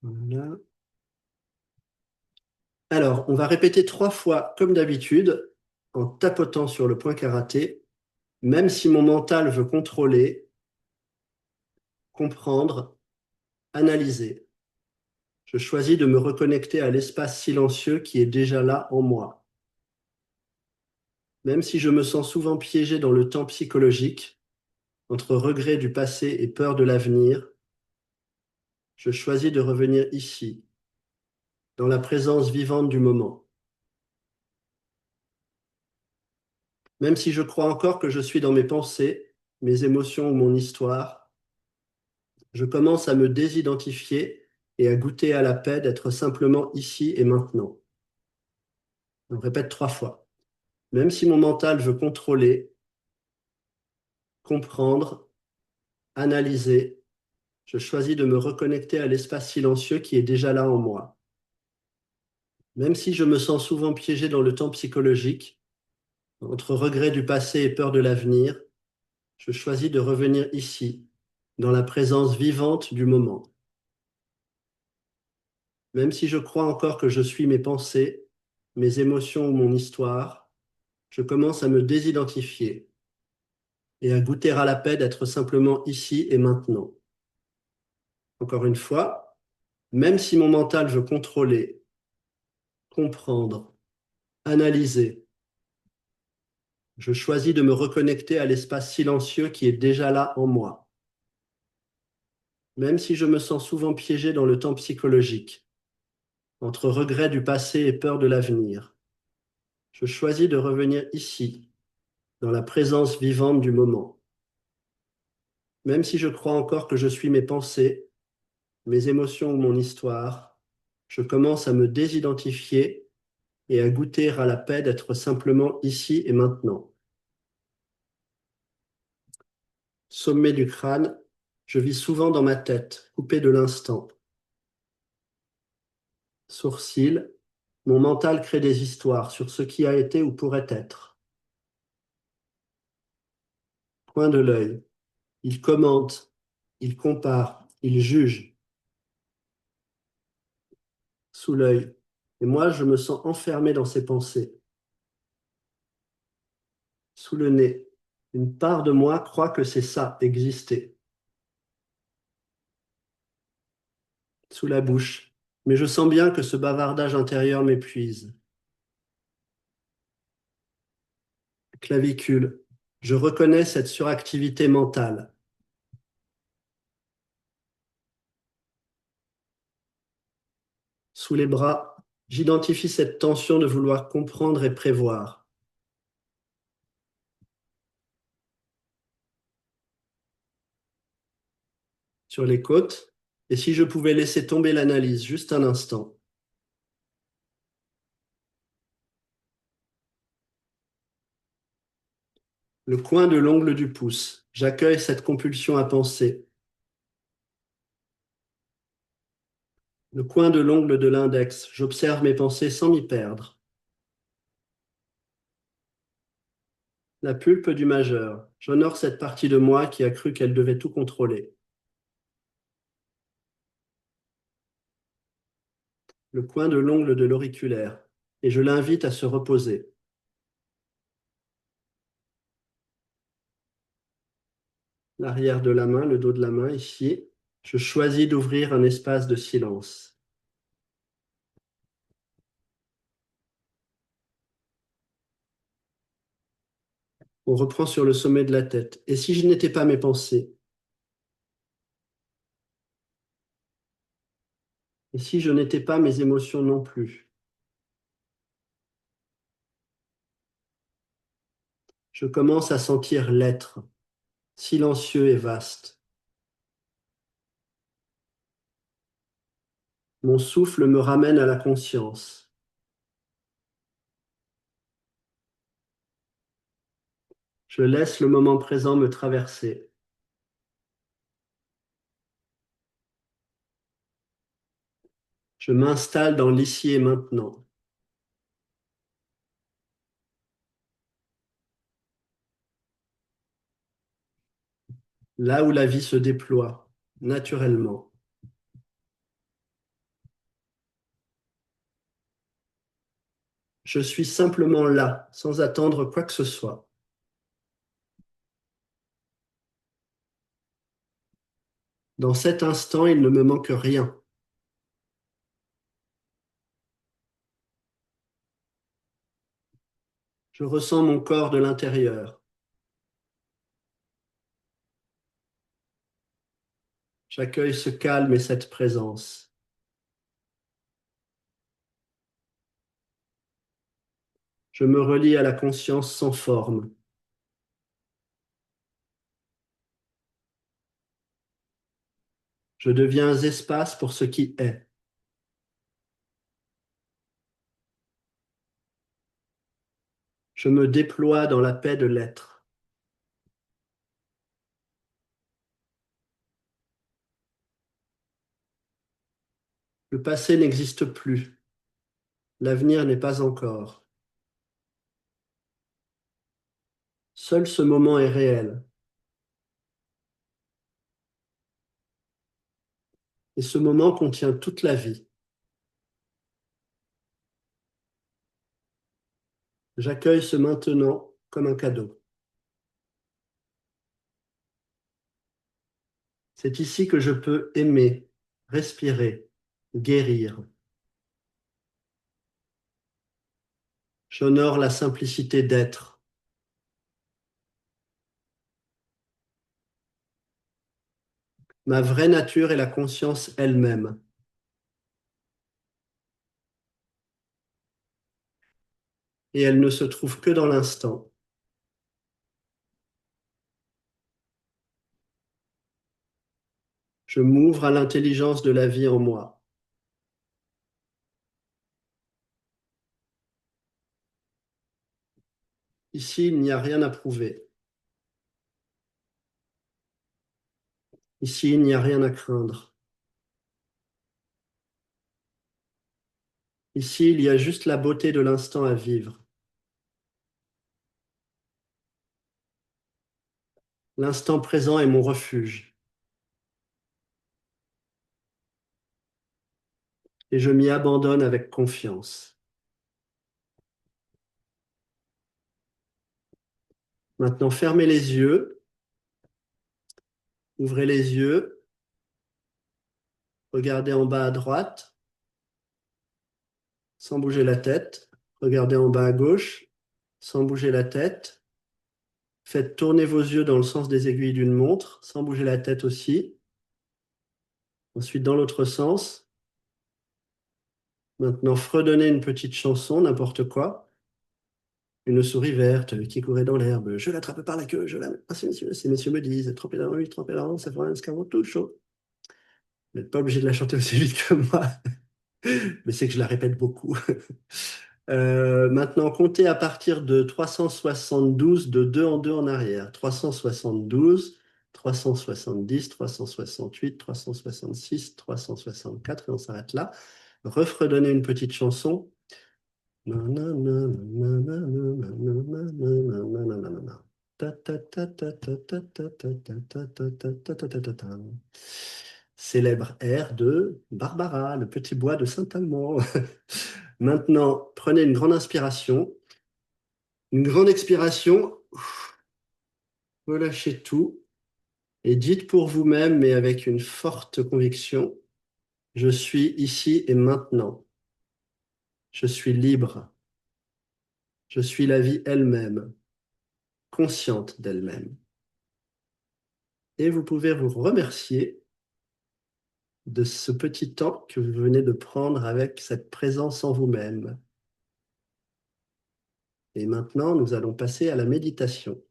Voilà. Alors, on va répéter 3 fois comme d'habitude, en tapotant sur le point karaté, même si mon mental veut contrôler, comprendre, analyser. Je choisis de me reconnecter à l'espace silencieux qui est déjà là en moi. Même si je me sens souvent piégé dans le temps psychologique, entre regret du passé et peur de l'avenir, je choisis de revenir ici, dans la présence vivante du moment. Même si je crois encore que je suis dans mes pensées, mes émotions ou mon histoire, je commence à me désidentifier et à goûter à la paix d'être simplement ici et maintenant. On répète 3 fois. Même si mon mental veut contrôler, comprendre, analyser, je choisis de me reconnecter à l'espace silencieux qui est déjà là en moi. Même si je me sens souvent piégé dans le temps psychologique, entre regret du passé et peur de l'avenir, je choisis de revenir ici, dans la présence vivante du moment. Même si je crois encore que je suis mes pensées, mes émotions ou mon histoire, je commence à me désidentifier et à goûter à la paix d'être simplement ici et maintenant. Encore une fois, même si mon mental veut contrôler, comprendre, analyser, je choisis de me reconnecter à l'espace silencieux qui est déjà là en moi. Même si je me sens souvent piégé dans le temps psychologique, entre regret du passé et peur de l'avenir, je choisis de revenir ici, dans la présence vivante du moment. Même si je crois encore que je suis mes pensées, mes émotions ou mon histoire, je commence à me désidentifier et à goûter à la paix d'être simplement ici et maintenant. Sommet du crâne, je vis souvent dans ma tête, coupé de l'instant. Sourcils, mon mental crée des histoires sur ce qui a été ou pourrait être. Coin de l'œil, il commente, il compare, il juge. Sous l'œil, et moi je me sens enfermé dans ses pensées. Sous le nez, une part de moi croit que c'est ça, exister. Sous la bouche, mais je sens bien que ce bavardage intérieur m'épuise. Clavicule, je reconnais cette suractivité mentale. Sous les bras, j'identifie cette tension de vouloir comprendre et prévoir. Sur les côtes, et si je pouvais laisser tomber l'analyse juste un instant. Le coin de l'ongle du pouce, j'accueille cette compulsion à penser. Le coin de l'ongle de l'index, j'observe mes pensées sans m'y perdre. La pulpe du majeur, j'honore cette partie de moi qui a cru qu'elle devait tout contrôler. Le coin de l'ongle de l'auriculaire, et je l'invite à se reposer. L'arrière de la main, le dos de la main ici, je choisis d'ouvrir un espace de silence. On reprend sur le sommet de la tête. Et si je n'étais pas mes pensées? Et si je n'étais pas mes émotions non plus? Je commence à sentir l'être, silencieux et vaste. Mon souffle me ramène à la conscience. Je laisse le moment présent me traverser. Je m'installe dans l'ici et maintenant. Là où la vie se déploie, naturellement. Je suis simplement là, sans attendre quoi que ce soit. Dans cet instant, il ne me manque rien. Je ressens mon corps de l'intérieur. J'accueille ce calme et cette présence. Je me relie à la conscience sans forme. Je deviens espace pour ce qui est. Je me déploie dans la paix de l'être. Le passé n'existe plus. L'avenir n'est pas encore. Seul ce moment est réel. Et ce moment contient toute la vie. J'accueille ce maintenant comme un cadeau. C'est ici que je peux aimer, respirer, guérir. J'honore la simplicité d'être. Ma vraie nature est la conscience elle-même. Et elle ne se trouve que dans l'instant. Je m'ouvre à l'intelligence de la vie en moi. Ici, il n'y a rien à prouver. Ici, il n'y a rien à craindre. Ici, il y a juste la beauté de l'instant à vivre. L'instant présent est mon refuge. Et je m'y abandonne avec confiance. Maintenant, fermez les yeux, ouvrez les yeux, regardez en bas à droite, sans bouger la tête. Regardez en bas à gauche, sans bouger la tête. Faites tourner vos yeux dans le sens des aiguilles d'une montre, sans bouger la tête aussi. Ensuite, dans l'autre sens. Maintenant, fredonnez une petite chanson, n'importe quoi. Une souris verte qui courait dans l'herbe. Je l'attrape par la queue, je la... Ah, si messieurs me disent, trempez dans l'huile, trempez dans l'eau, ça fera un escargot tout chaud. Vous n'êtes pas obligé de la chanter aussi vite que moi, mais c'est que je la répète beaucoup. Maintenant, comptez à partir de 372, de 2 en 2 en arrière. 372, 370, 368, 366, 364, et on s'arrête là. Refredonnez une petite chanson. Célèbre air de Barbara, le petit bois de Saint-Amand. Maintenant, prenez une grande inspiration, une grande expiration, relâchez tout et dites pour vous-même, mais avec une forte conviction, je suis ici et maintenant. Je suis libre. Je suis la vie elle-même, consciente d'elle-même. Et vous pouvez vous remercier de ce petit temps que vous venez de prendre avec cette présence en vous-même. Et maintenant, nous allons passer à la méditation.